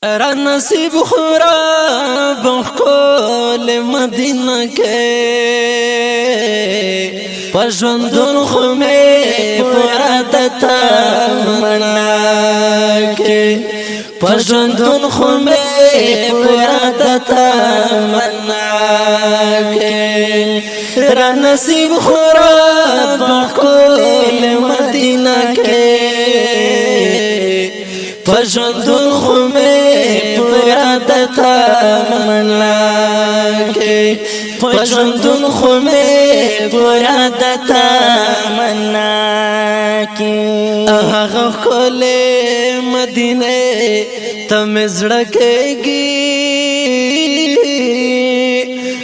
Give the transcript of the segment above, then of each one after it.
را نصیب خورا بخول مدینہ کے پژوندون خمے پورا دتا منا کے پژوندون خمے پورا دتا منا کے را نصیب خورا بخول مدینہ کے پژوندون خمے پورا دتا منا کے پژوندون خمے پورا دتا منا کے هغه کول مدینه تم زړکېږي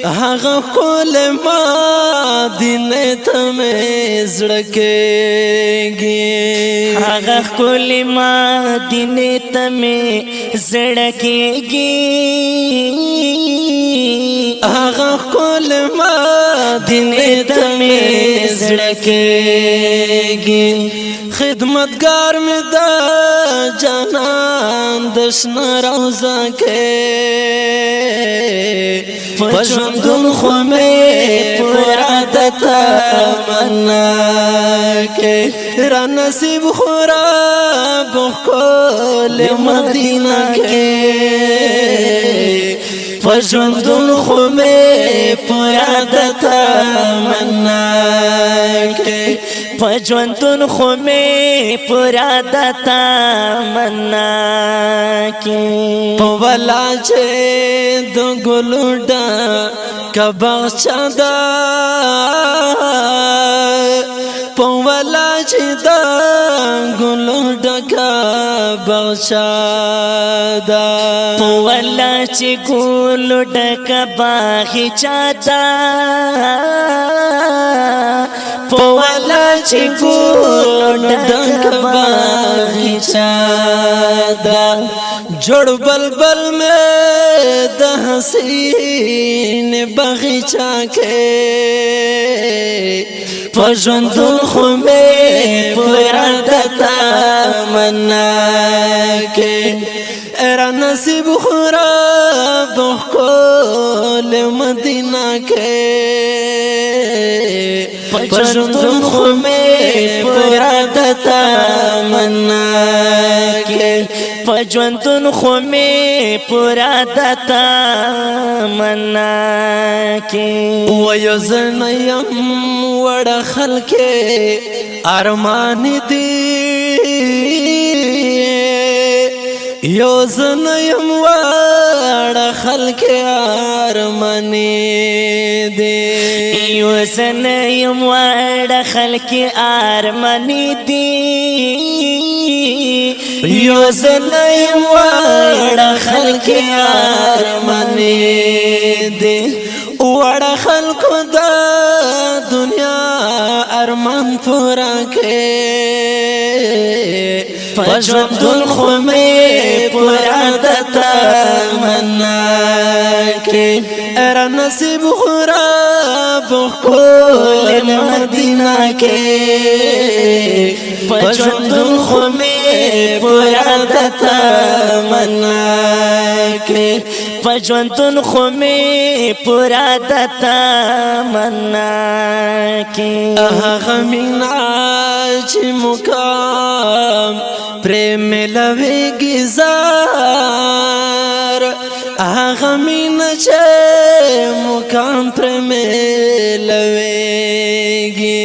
هغه کول مدینه تم زړکېږي هغه کول مدینه تم زړکېږي هغه کول مدینه تم زړکېږي خدمتگار میں دا جانان دشن روزہ کے پژوندون خمے پورا دتا منا کے را نصیب خورا بخول مدینہ کے پژوندون خمے پورا دتا منا کے پژوندون خمے پورا دتا منا کے پولا چے دو گلوڈا کباغچا دا پولا چے دا گلوڈا کباغچا دا پولا چے گلوڈا کباغچا دا پولا چی گول ڈنک باغیچا دا جوڑ بلبل میں دا حسین باغیچا کے پژوندون خمے پورا دتا منا کے را نصیب خورا بخول مدینہ کے پژوندون خمے پورا دتا منا کے پژوندون خمے پورا دتا منا کے ویزنیم وڑا خلق ارمان دی یوزنیم وڑا خلق ارمان دی یوزنیم وڑا خلق ارمان دی یوزنیم وڑا خلق ارمان دی وڑا خلق دا دنیا ارمان پورا کے پژوندون خمے پورا دتا منا کے را نصیب خورا بخول مدینہ کے پژوندون خمے پورا دتا منا کے پژوندون خمے پورا دتا منا کے هغه مینا چې مقام پریم لویږي زار هغه مینا چې مقام پریم لویږي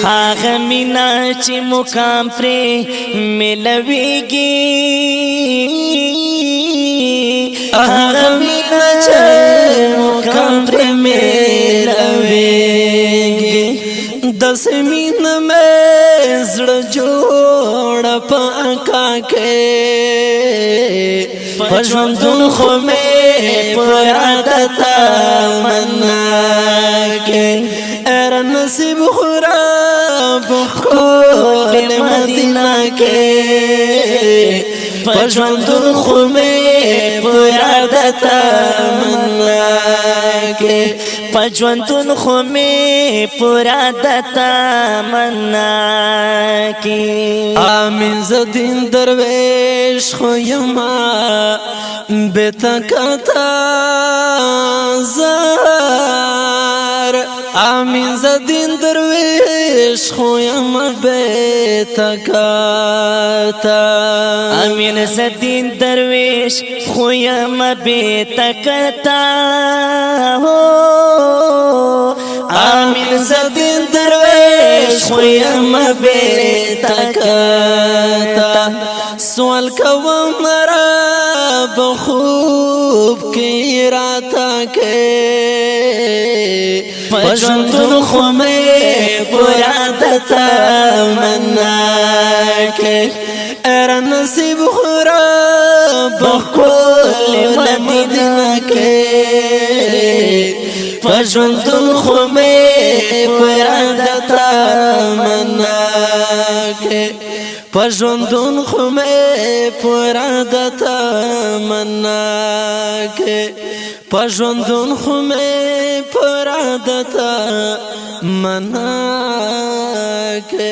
هغه مینا چې مقام پریم لویږي هغه مینا چې مقام پریم لویږي دس مین میں زړه جوړ پاکا کے پژوندون خمے پورا دتا منا کے را نصیب خورا بخول مدینہ کے پژوندون خمے پورا دتا منا کے پژوندون خو می پورا دتا منا کی آمین زدین درویش خو یما بتکتا زار امین زدین درویش خویم بتکتا امین زدین درویش خویم بتکتا امین زدین درویش خویم بتکتا سوال کوم رب خوب کی راتا کے پجندن خومی پرادتا منا کے ارا نصیب خراب بخول مدینہ کے پجندن خومی پرادتا منا کے پجندن خومی پرادتا منا کے پجندن خومی پرادتا منا کے